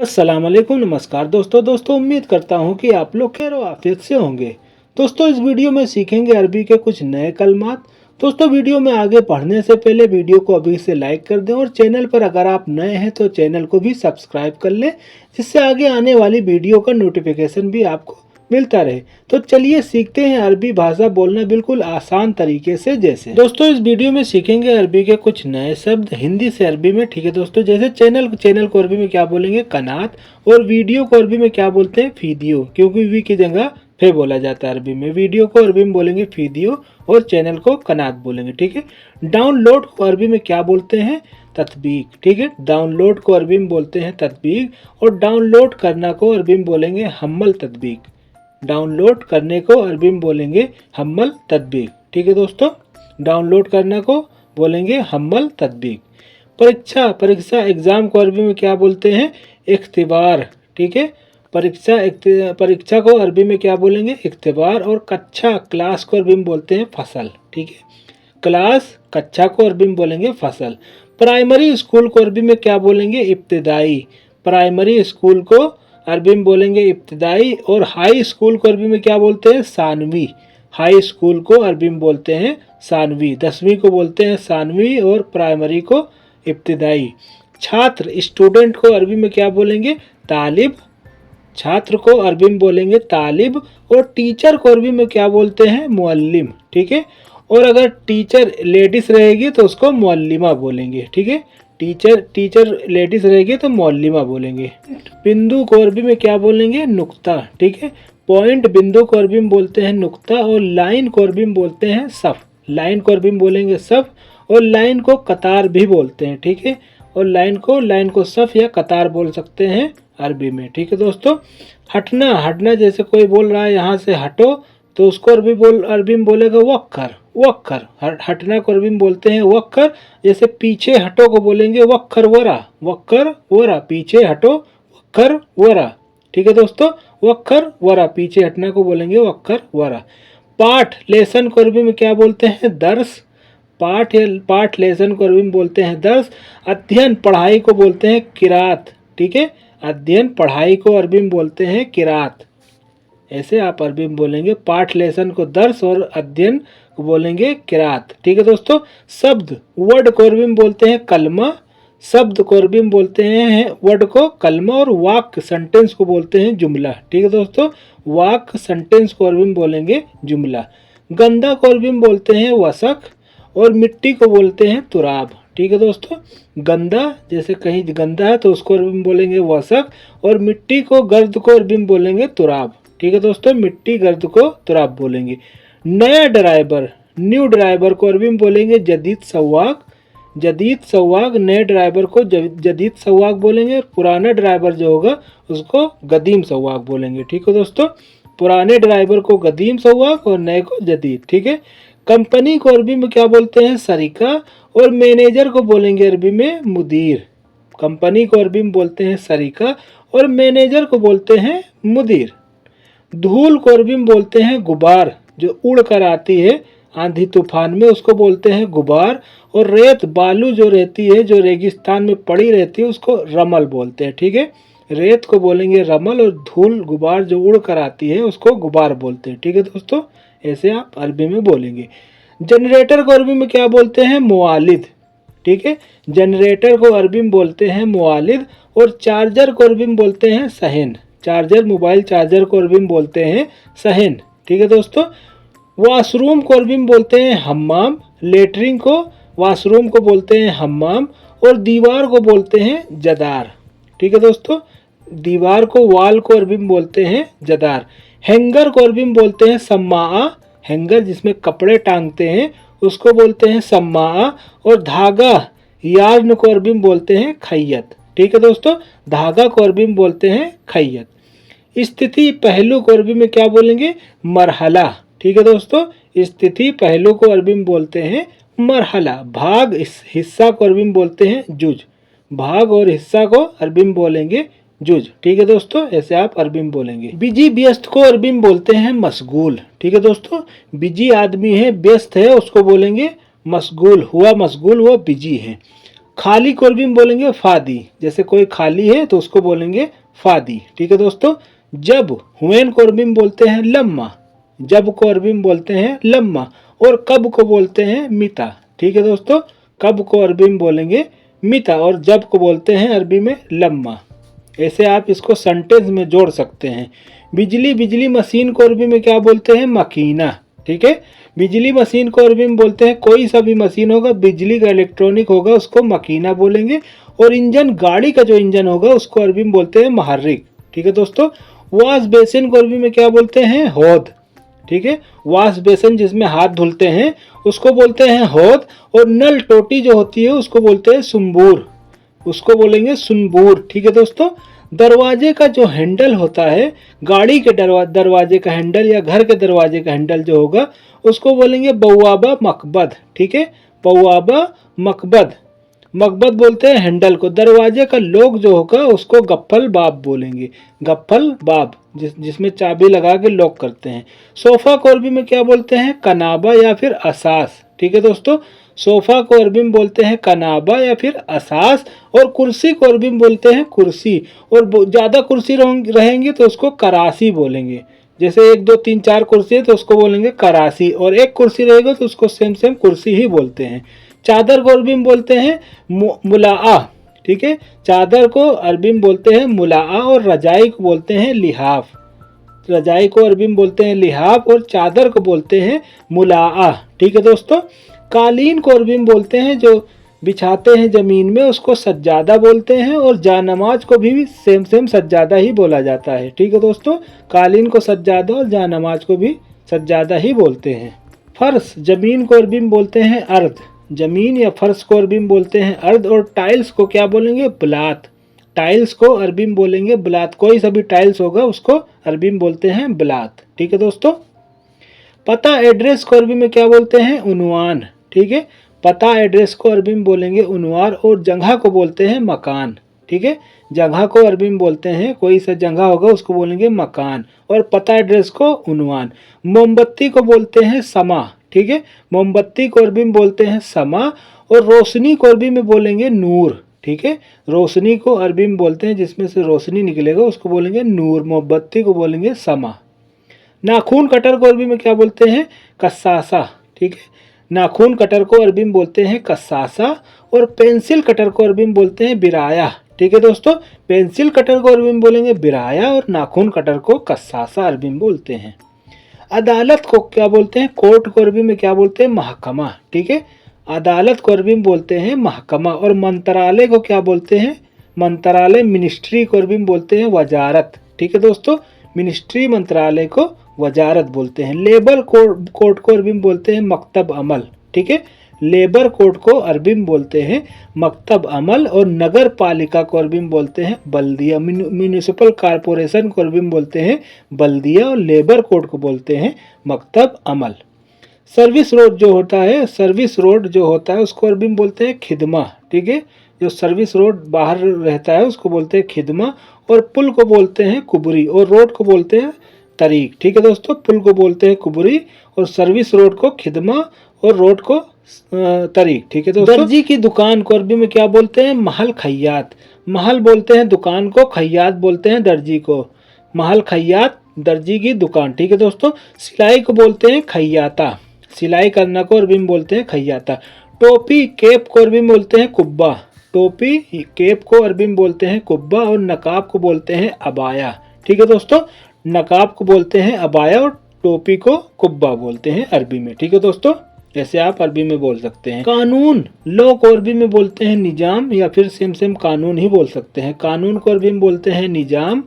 अस्सलाम वालेकुम, नमस्कार दोस्तों उम्मीद करता हूँ कि आप लोग खैर आफियत से होंगे। दोस्तों इस वीडियो में सीखेंगे अरबी के कुछ नए कलमात। दोस्तों वीडियो में आगे बढ़ने से पहले वीडियो को अभी से लाइक कर दें और चैनल पर अगर आप नए हैं तो चैनल को भी सब्सक्राइब कर लें, जिससे आगे आने वाली वीडियो का नोटिफिकेशन भी आपको मिलता रहे। तो चलिए सीखते हैं अरबी भाषा बोलना बिल्कुल आसान तरीके से। जैसे दोस्तों इस वीडियो में सीखेंगे अरबी के कुछ नए शब्द हिंदी से अरबी में, ठीक है दोस्तों। जैसे चैनल को अरबी में क्या बोलेंगे, कनात, और वीडियो को अरबी में क्या बोलते हैं, फीदियो, क्योंकि वी की जगह फे बोला जाता है अरबी में। वीडियो को अरबी में बोलेंगे फीदियो और चैनल को कनात बोलेंगे, ठीक है। डाउनलोड को अरबी में क्या बोलते हैं, तत्बीक, ठीक है। डाउनलोड को अरबी में बोलते हैं तत्बीक, और डाउनलोड करना को अरबी में बोलेंगे हम्मल तत्बीक। डाउनलोड करने को अरबी में बोलेंगे हम्मल तत्बीक, ठीक है दोस्तों। डाउनलोड करना को बोलेंगे हम्मल तत्बीक। परीक्षा एग्जाम को अरबी में क्या बोलते हैं, इख्तिबार, ठीक है। परीक्षा को अरबी में क्या बोलेंगे, इख्तिबार। और क्लास को अरबी में बोलते हैं फसल, ठीक है। कक्षा को अरबी में बोलेंगे फसल। प्राइमरी स्कूल को अरबी में क्या बोलेंगे, इब्तिदाई। प्राइमरी स्कूल को अरबी में बोलेंगे इब्तिदाई। और हाई स्कूल को अरबी में क्या बोलते हैं, सानवी। हाई स्कूल को अरबी में बोलते हैं सानवी। 10वीं को बोलते हैं सानवी और प्राइमरी को इब्तिदाई। छात्र स्टूडेंट को अरबी में क्या बोलेंगे, तालिब। छात्र को अरबी में बोलेंगे तालिब। और टीचर को अरबी में क्या बोलते हैं, मुअल्लिम, ठीक है। और अगर टीचर लेडीज रहेगी तो उसको मुअल्लिमा बोलेंगे, ठीक है। टीचर लेडीज रहेगी तो मुअल्लिमा बोलेंगे। बिंदु को अरबी में क्या बोलेंगे, नुक्ता, ठीक है। पॉइंट बिंदु को अरबी में बोलते हैं नुक्ता। और लाइन को अरबी में बोलते हैं सफ। लाइन को अरबी में बोलेंगे सफ। और लाइन को कतार भी बोलते हैं, ठीक है। और लाइन को सफ या कतार बोल सकते हैं अरबी में, ठीक है दोस्तों। हटना जैसे कोई बोल रहा है यहाँ से हटो, तो उसको अरबी में बोलेगा वक्कर। हटना को अरबी में बोलते हैं वक्कर। जैसे पीछे हटो को बोलेंगे वक्कर वरा। पीछे हटो वक्कर वरा, ठीक है दोस्तों। वक्कर वरा, पीछे हटना को बोलेंगे वक्कर वरा। पाठ लेसन को अरबी में क्या बोलते हैं, दर्स। पाठ लेसन को अरबी में बोलते हैं दर्स। अध्ययन पढ़ाई को बोलते हैं किरात, ठीक है। अध्ययन पढ़ाई को अरबी में बोलते हैं किरात। ऐसे आप अरबी में बोलेंगे। पाठ लेसन को दर्स और अध्ययन को बोलेंगे किरात, ठीक है दोस्तों। शब्द वर्ड को अरबी में बोलते हैं कलमा। शब्द को अरबी में बोलते हैं वर्ड को कलमा। और वाक्य सेंटेंस को बोलते हैं जुमला, ठीक है दोस्तों। वाक्य सेंटेंस को अरबी में बोलेंगे जुमला। गंदा को अरबी में बोलते हैं वसक। और मिट्टी को बोलते हैं तुराब, ठीक है दोस्तों। गंदा जैसे कहीं गंदा है तो उसको अरबी में बोलेंगे वसक। और मिट्टी को गर्द को अरबी में बोलेंगे तुराब, ठीक है दोस्तों। मिट्टी गर्द को तुराब बोलेंगे। नया ड्राइवर न्यू ड्राइवर को अरबी में बोलेंगे जदीद सवाक। नए ड्राइवर को जदीद सवाक बोलेंगे। और पुराना ड्राइवर जो होगा उसको गदीम सवाक बोलेंगे, ठीक है दोस्तों। पुराने ड्राइवर को गदीम सवाक और नए को जदीद, ठीक है। कंपनी को अरबी में क्या बोलते हैं, सरिका। और मैनेजर को बोलेंगे अरबी में मुदीर। कंपनी को अरबी में बोलते हैं सरिका और मैनेजर को बोलते हैं मुदीर। धूल को अरबी में बोलते हैं गुबार, जो उड़ कर आती है आंधी तूफान में, उसको बोलते हैं गुबार। और रेत बालू जो रहती है, जो रेगिस्तान में पड़ी रहती है, उसको रमल बोलते हैं, ठीक है। रेत को बोलेंगे रमल। और धूल गुबार जो उड़ कर आती है उसको गुबार बोलते हैं, ठीक है दोस्तों। ऐसे आप अरबी में बोलेंगे। जनरेटर को अरबी में क्या बोलते हैं, मुआलिद, ठीक है। जनरेटर को अरबी में बोलते हैं मुआलिद। और चार्जर को अरबी में बोलते हैं सहन। मोबाइल चार्जर को अरबी में बोलते हैं सहन, ठीक है दोस्तों। वॉशरूम को अरबी में बोलते हैं हम्माम। लेटरिन को वॉशरूम को बोलते हैं हम्माम। और दीवार को बोलते हैं जदार, ठीक है दोस्तों। दीवार को वाल को अरबी में बोलते हैं जदार। हैंगर को अरबी में बोलते हैं सम्मा। हैंगर जिसमें कपड़े टांगते हैं उसको बोलते हैं सम्मा। और धागा यार्न को अरबी में बोलते हैं खैयत, ठीक है दोस्तों। धागा को अरबी में बोलते हैं खैयत। स्थिति पहलू को अरबी में क्या बोलेंगे, मरहला, ठीक है दोस्तों। स्थिति पहलू को अरबी में बोलते हैं मरहला। भाग हिस्सा को अरबी में बोलते हैं जुज। भाग और हिस्सा को अरबी में बोलेंगे जुज, ठीक है दोस्तों। ऐसे आप अरबी में बोलेंगे। बिजी व्यस्त को अरबी में बोलते हैं मशगूल, ठीक है दोस्तों। बिजी आदमी है, व्यस्त है, उसको बोलेंगे मशगूल हुआ बिजी है। खाली को अरबी में बोलेंगे फादी, जैसे कोई खाली है तो उसको बोलेंगे फादी। ठीक है दोस्तों। जब हुएन को अरबी में बोलते हैं लम्मा, जब को अरबी में बोलते हैं लम्मा, और कब को बोलते हैं मिता। ठीक है दोस्तों। कब को अरबी में बोलेंगे मिता और जब को बोलते हैं अरबी में लम्मा। ऐसे आप इसको सेंटेंस में जोड़ सकते हैं। बिजली मशीन को अरबी में क्या बोलते हैं मकीना। ठीक है। बिजली मशीन को अरबी में बोलते हैं कोई सा भी मशीन होगा, बिजली का इलेक्ट्रॉनिक होगा, उसको मकीना बोलेंगे। और इंजन, गाड़ी का जो इंजन होगा उसको अरबी में बोलते हैं महर्रिक। ठीक है दोस्तों। वॉश बेसिन को अरबी में क्या बोलते हैं हौद। ठीक है। वॉश बेसिन जिसमें हाथ धुलते हैं उसको बोलते हैं हौद। और नल टोटी जो होती है उसको बोलते हैं सुंबूर, उसको बोलेंगे सुनबूर। ठीक है दोस्तों। दरवाजे का जो हैंडल होता है, गाड़ी के दरवाजे का हैंडल या घर के दरवाजे का हैंडल जो होगा उसको बोलेंगे बवाबा मकबद। ठीक है। बवाबा मकबद, मकबद बोलते हैं हैंडल को। दरवाजे का लॉक जो होगा उसको गफ्फल बाब बोलेंगे, गफ्फल बाब, जिसमें चाबी लगा के लॉक करते हैं। सोफा को अरबी में क्या बोलते हैं कनाबा या फिर असास। ठीक है दोस्तों। सोफा को अरबी में बोलते हैं कनाबा या फिर असास। और कुर्सी को अरबी में बोलते हैं कुर्सी। और ज़्यादा कुर्सी रहेंगी तो उसको करासी बोलेंगे। जैसे 1 2 3 4 कुर्सी है तो उसको बोलेंगे करासी, और एक कुर्सी रहेगा तो उसको सेम कुर्सी ही बोलते हैं। चादर को अरबी में बोलते हैं मुलाआ। ठीक है। चादर को अरबी में बोलते हैं मुलाआ। और रजाई को बोलते हैं लिहाफ। रजाई को अरबी में बोलते हैं लिहाफ और चादर को बोलते हैं मुलाआ। ठीक है दोस्तों। कालीन को अरबी में बोलते हैं जो बिछाते हैं जमीन में उसको सज्जादा बोलते हैं। और जानमाज को भी सेम सज्जादा ही बोला जाता है। ठीक है दोस्तों। कालीन को सज्जादा और जानमाज को भी सज्जादा ही बोलते हैं। फर्श, जमीन को अरबी में बोलते हैं अर्द। जमीन या फर्श को अरबी में बोलते हैं अर्द। और टाइल्स को क्या बोलेंगे ब्लात। टाइल्स को अरबी में बोलेंगे ब्लात। कोई सा भी टाइल्स होगा उसको अरबी में बोलते हैं ब्लात। ठीक है दोस्तों। पता, एड्रेस को अरबी में क्या बोलते हैं उन्वान। ठीक है। पता, एड्रेस को अरबी में बोलेंगे उन्वार। और जगह को बोलते हैं मकान। ठीक है। जगह को अरबी में बोलते हैं, कोई सा जगह होगा उसको बोलेंगे मकान। और पता, एड्रेस को उन्वान। मोमबत्ती को बोलते हैं समा। ठीक है। मोमबत्ती को अरबी में बोलते हैं समा। और रोशनी को अरबी में बोलेंगे नूर। ठीक है। रोशनी को अरबी में बोलते हैं जिसमें से रोशनी निकलेगा उसको बोलेंगे नूर। मोमबत्ती को बोलेंगे समा। नाखून कटर को अरबी में क्या बोलते हैं कस्सासा। ठीक है। नाखून कटर को अरबी में बोलते हैं कस्सासा। और पेंसिल कटर को अरबी में बोलते हैं बिराया। ठीक है दोस्तों। पेंसिल कटर को अरबी में बोलेंगे बिराया और नाखून कटर को कस्सासा अरबी में बोलते हैं। अदालत को क्या बोलते हैं कोर्ट को अरबी में क्या बोलते हैं महकमा। ठीक है। अदालत को अरबी में बोलते हैं महकमा। और मंत्रालय को क्या बोलते हैं मंत्रालय। मिनिस्ट्री को अरबी में बोलते हैं वजारत। ठीक है दोस्तों। मिनिस्ट्री, मंत्रालय को वजारत बोलते हैं। लेबर कोर्ट को अरबी में बोलते हैं मकतब अमल। ठीक है। लेबर कोर्ट को अरबी में बोलते हैं मकतब अमल। और नगर पालिका को अरबी में बोलते हैं बल्दिया। म्यूनिसिपल कॉरपोरेशन को अरबी में बोलते हैं बल्दिया। और लेबर कोर्ट को बोलते हैं मकतब अमल। सर्विस रोड जो होता है उसको अरबी में बोलते हैं खिदमा। ठीक है। जो सर्विस रोड बाहर रहता है उसको बोलते हैं खिदमा। और पुल को बोलते हैं कुबरी। और रोड को बोलते हैं तरीक। ठीक है दोस्तों। पुल को बोलते हैं कुबरी और सर्विस रोड को खिदमा और रोड को तरीक। ठीक है दोस्तों। दर्जी की दुकान को अरबी में क्या बोलते हैं महल खैयात। महल बोलते हैं दुकान को, खैयात बोलते हैं दर्जी को। महल खैयात, दर्जी की दुकान। ठीक है दोस्तों। सिलाई को बोलते हैं खैयाता। सिलाई करना को अरबी में बोलते हैं खैयाता। टोपी, कैप को अरबी में बोलते हैं कुब्बा। टोपी, कैप को अरबी में बोलते हैं कुब्बा। और नकाब को बोलते हैं अबाया। ठीक है दोस्तों। नकाब को बोलते हैं अबाया और टोपी को कुब्बा बोलते हैं अरबी में। ठीक है दोस्तों। ऐसे आप अरबी में बोल सकते हैं। कानून, लॉ को अरबी में बोलते हैं निजाम या फिर सेम कानून ही बोल सकते हैं। कानून को अरबी में बोलते हैं निजाम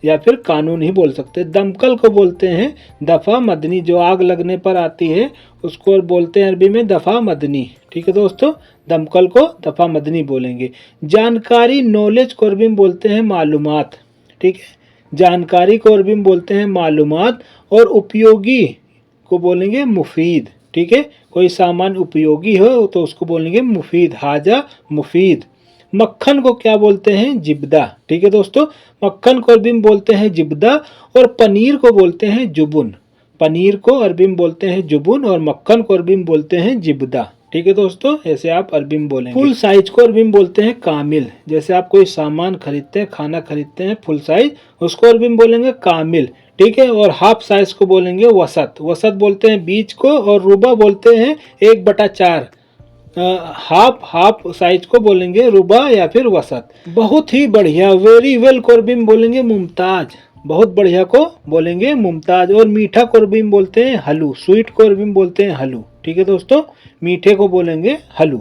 या फिर कानून ही बोल सकते हैं। दमकल को बोलते हैं दफ़ा मदनी। जो आग लगने पर आती है उसको बोलते हैं अरबी में दफ़ा मदनी। ठीक है दोस्तों। दमकल को दफ़ा मदनी बोलेंगे। जानकारी, नॉलेज को अरबी में बोलते हैं मालूमात। ठीक है। जानकारी को अरबी में बोलते हैं मालूमात। और उपयोगी को बोलेंगे मुफीद। ठीक है। कोई सामान उपयोगी हो तो उसको बोलेंगे मुफीद, हाजा मुफीद। मक्खन को क्या बोलते हैं जिब्दा। ठीक है दोस्तों। मक्खन को अरबी में बोलते हैं जिब्दा। और पनीर को बोलते हैं जुबुन। पनीर को अरबी में बोलते हैं जुबुन और मक्खन को अरबी में बोलते हैं जिब्दा। ठीक है दोस्तों, ऐसे आप अरबी में बोलेंगे। फुल साइज को अरबी में बोलते हैं कामिल। जैसे आप कोई सामान खरीदते हैं, खाना खरीदते हैं फुल साइज, उसको अरबी में बोलेंगे कामिल। ठीक है। और हाफ साइज को बोलेंगे वसत। वसत बोलते हैं बीच को, और रुबा बोलते हैं 1/4। हाफ साइज को बोलेंगे रुबा या फिर वसत। बहुत ही बढ़िया, वेरी वेल को अरबी में बोलेंगे मुमताज। बहुत बढ़िया को बोलेंगे मुमताज। और मीठा को अरबी में बोलते हैं हलू। स्वीट को अरबी में बोलते हैं हलू। ठीक है दोस्तों, मीठे को बोलेंगे हलू।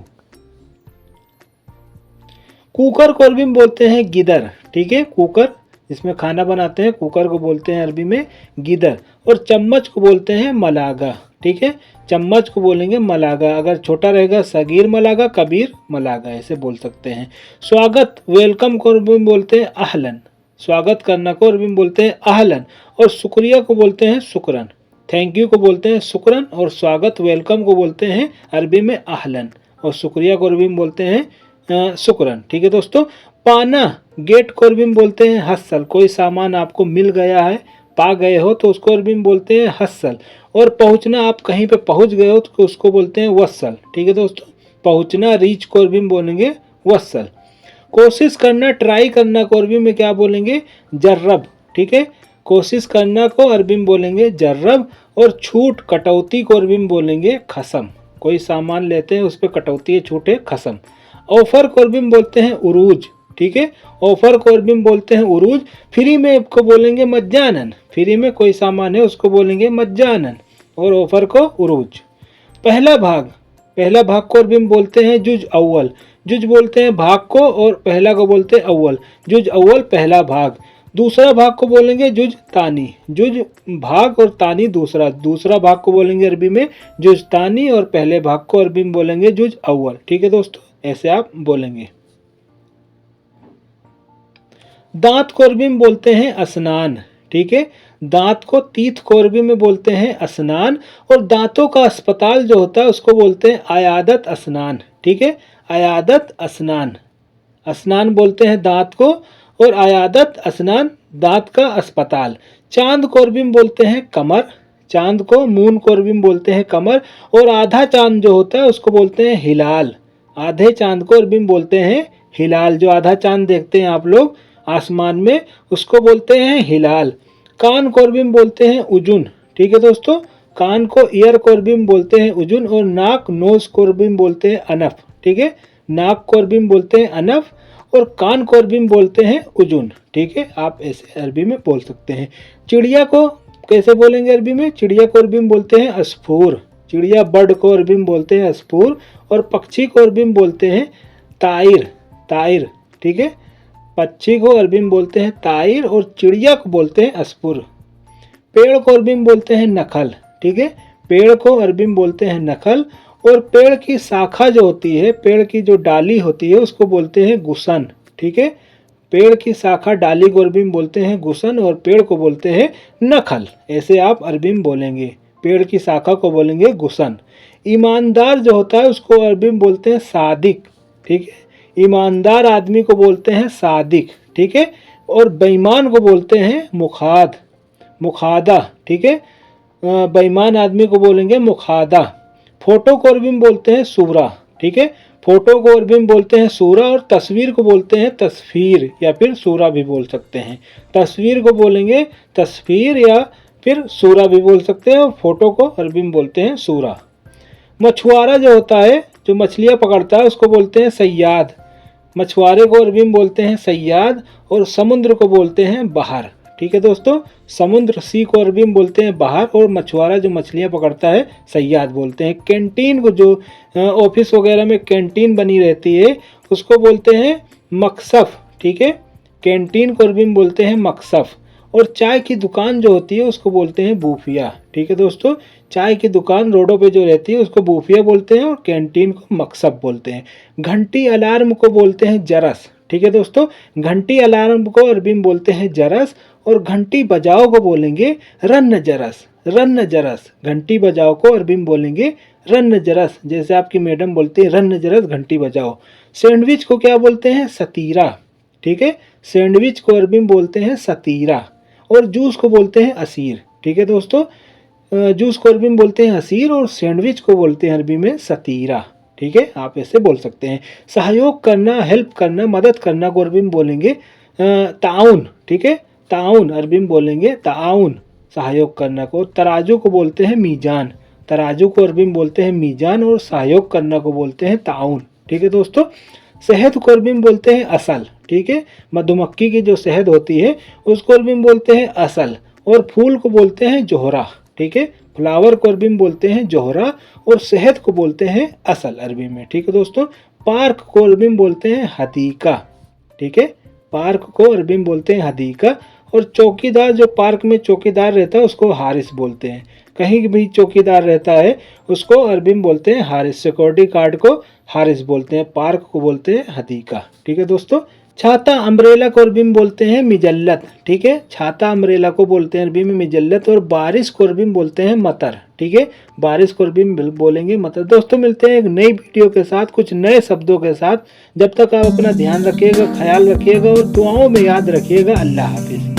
कुकर को अरबी में बोलते हैं गिदर। ठीक है, कुकर जिसमें खाना बनाते हैं, कुकर को बोलते हैं अरबी में गिदर। और चम्मच को बोलते हैं मलागा। ठीक है, चम्मच को बोलेंगे मलागा। अगर छोटा रहेगा सगीर मलागा, कबीर मलागा, ऐसे बोल सकते हैं। स्वागत, वेलकम को अरबी में बोलते हैं अहलन। स्वागत करना को अरबी में बोलते हैं अहलन। और शुक्रिया को बोलते हैं शुक्रन। थैंक यू को बोलते हैं शुक्रन। और स्वागत, वेलकम को बोलते हैं अरबी में अहलन। और शुक्रिया को अरबी में बोलते हैं शुक्रन। ठीक है दोस्तों। पाना, गेट को अरबी में बोलते हैं हस्सल। कोई सामान आपको मिल गया है, पा गए हो, तो उसको अरबी में बोलते हैं हस्सल। और पहुंचना, आप कहीं पे पहुंच गए हो तो उसको बोलते हैं वस्सल। ठीक है दोस्तों, पहुंचना, रीच को अरबी में बोलेंगे वस्सल। कोशिश करना, ट्राई करना को अरबी में क्या बोलेंगे? जर्रब। ठीक है, कोशिश करना को अरबी में बोलेंगे जर्रब। और छूट, कटौती को अरबी में बोलेंगे खसम। कोई सामान लेते हैं उस पर कटौती है, छूट है, खसम। ऑफर को अरबी में बोलते हैं उरूज। ठीक है, ऑफर को अरबी में बोलते हैं उरूज। फ्री में को बोलेंगे मज्जानन। फ्री में कोई सामान है उसको बोलेंगे मज्जानन। और ऑफर को उरूज। पहला भाग, पहला भाग को अरबी में बोलते हैं जुज अव्वल। जुज बोलते हैं भाग को, और पहला को बोलते हैं अव्वल। जुज अव्वल, पहला भाग। दूसरा भाग को बोलेंगे जुज तानी। जुज भाग और तानी दूसरा। दूसरा भाग को बोलेंगे अरबी में जुज तानी, और पहले भाग को अरबी में बोलेंगे जुज अव्वल। ठीक है दोस्तों, ऐसे आप बोलेंगे। दांत को अरबी में बोलते हैं असनान। ठीक है, दांत को, तीत को अरबी में बोलते हैं असनान। और दांतों का अस्पताल जो होता है उसको बोलते हैं आयादत असनान। ठीक है, आयादत असनान। असनान बोलते हैं दांत को, और आयादत असनान दांत का अस्पताल। चांद को अरबी में बोलते हैं कमर। चांद को, मून को अरबी में बोलते हैं कमर। और आधा चांद जो होता है उसको बोलते हैं हिलाल। आधे चांद को अरबी में बोलते हैं हिलाल। जो आधा चांद देखते हैं आप लोग आसमान में, उसको बोलते हैं हिलाल। कान को अरबी में बोलते हैं उजुन। ठीक है दोस्तों, कान को, ईयर को अरबी में बोलते हैं उजुन। और नाक, नोज को अरबी में बोलते हैं अनफ। ठीक है, नाक को अरबी में बोलते हैं अनफ। और कान को अरबी में बोलते हैं उजुन। ठीक है, आप ऐसे अरबी में बोल सकते हैं। चिड़िया को कैसे बोलेंगे अरबी में? चिड़िया को अरबी में बोलते हैं अस्फूर। चिड़िया, बर्ड को अरबी में बोलते हैं अस्फूर। और पक्षी को अरबी में बोलते हैं ताइर। ताइर। ठीक है, पक्षी को अरबी में बोलते हैं ताइर, और चिड़िया को बोलते हैं अस्फुर। पेड़ को अरबी में बोलते हैं नखल। ठीक है, पेड़ को अरबी में बोलते हैं नखल। और पेड़ की शाखा जो होती है, पेड़ की जो डाली होती है उसको बोलते हैं गुसन। ठीक है, पेड़ की शाखा, डाली को अरबी में बोलते हैं गुसन, और पेड़ को बोलते हैं नखल। ऐसे आप अरबी में बोलेंगे। पेड़ की शाखा को बोलेंगे गुसन। ईमानदार जो होता है उसको अरबी में बोलते हैं सादिक। ठीक है, ईमानदार आदमी को बोलते हैं सादिक। ठीक है, और बेईमान को बोलते हैं मुखाद, मुखादा। ठीक है, बेईमान आदमी को बोलेंगे मुखादा। फोटो को अरबी में बोलते हैं सूरा। ठीक है, फोटो को अरबी में बोलते हैं सूरा। और तस्वीर को बोलते हैं तस्फीर, या फिर सूरा भी बोल सकते हैं। तस्वीर को बोलेंगे तस्फीर, या फिर सूरा भी बोल सकते हैं। और फोटो को अरबी में बोलते हैं सूरा। मछुआरा जो होता है, जो मछलियाँ पकड़ता है, उसको बोलते हैं सयाद। मछुआरे को अरबी में बोलते हैं सयाद। और समुद्र को बोलते हैं बहर। ठीक है दोस्तों, समुद्र, सी को अरबी में बोलते हैं बहर। और मछुआरा जो मछलियाँ पकड़ता है सयाद बोलते हैं। कैंटीन को, जो ऑफिस वगैरह में कैंटीन बनी रहती है, उसको बोलते हैं मकसफ। ठीक है, कैंटीन को अरबी में बोलते हैं मकसफ। और चाय की दुकान जो होती है उसको बोलते हैं बूफिया। ठीक है दोस्तों, चाय की दुकान रोडों पे जो रहती है उसको बूफिया बोलते हैं, और कैंटीन को मकसब बोलते हैं। घंटी, अलार्म को बोलते हैं जरस। ठीक है दोस्तों, घंटी, अलार्म को अरबी में बोलते हैं जरस। और घंटी बजाओ को बोलेंगे रन्न जरस। रन्न जरस, घंटी बजाओ को अरबी में बोलेंगे रन्न जरस। जैसे आपकी मैडम बोलती है रन्न जरस, घंटी बजाओ। सैंडविच को क्या बोलते हैं? सतीरा। ठीक है, सैंडविच को अरबी में बोलते हैं सतीरा। और जूस को बोलते हैं असीर। ठीक है दोस्तों, जूस को अरबी में बोलते हैं असीर, और सैंडविच को बोलते हैं अरबी में सतीरा। ठीक है, आप ऐसे बोल सकते हैं। सहयोग करना, हेल्प करना, मदद करना को अरबी में बोलेंगे ताउन, ठीक है, ताउन अरबी में बोलेंगे ताउन, सहयोग करना को। तराजू को बोलते हैं मीजान, तराजू को अरबी में बोलते हैं मीजान, और सहयोग करना को बोलते हैं ताउन, ठीक है दोस्तों। शहद को अरबी में बोलते हैं असल, ठीक है, मधुमक्खी की जो शहद होती है उसको अरबी में बोलते हैं असल, और फूल को बोलते हैं जोहरा, ठीक है, फ्लावर को अरबी में बोलते हैं जोहरा, और शहद को बोलते हैं असल अरबी में, ठीक है दोस्तों। पार्क को अरबी में बोलते हैं हदीका, ठीक है, पार्क को अरबी में बोलते हैं हदीका, और चौकीदार, जो पार्क में चौकीदार रहता है उसको हारिस बोलते हैं, कहीं भी चौकीदार रहता है उसको अरबी में बोलते हैं हारिस, सिक्योरिटी गार्ड को हारिस बोलते हैं, पार्क को बोलते हैं हदीका, ठीक है दोस्तों। छाता अम्ब्रेला को अरबी में बोलते हैं मिजल्लत, ठीक है, छाता अम्ब्रेला को बोलते हैं अरबी में मिजल्लत, और बारिश को अरबी में बोलते हैं मतर, ठीक है, बारिश को अरबी में बोलेंगे मतर। दोस्तों मिलते हैं एक नई वीडियो के साथ, कुछ नए शब्दों के साथ। जब तक आप अपना ध्यान रखिएगा, ख्याल रखिएगा, और दुआओं में याद रखिएगा। अल्लाह हाफिज।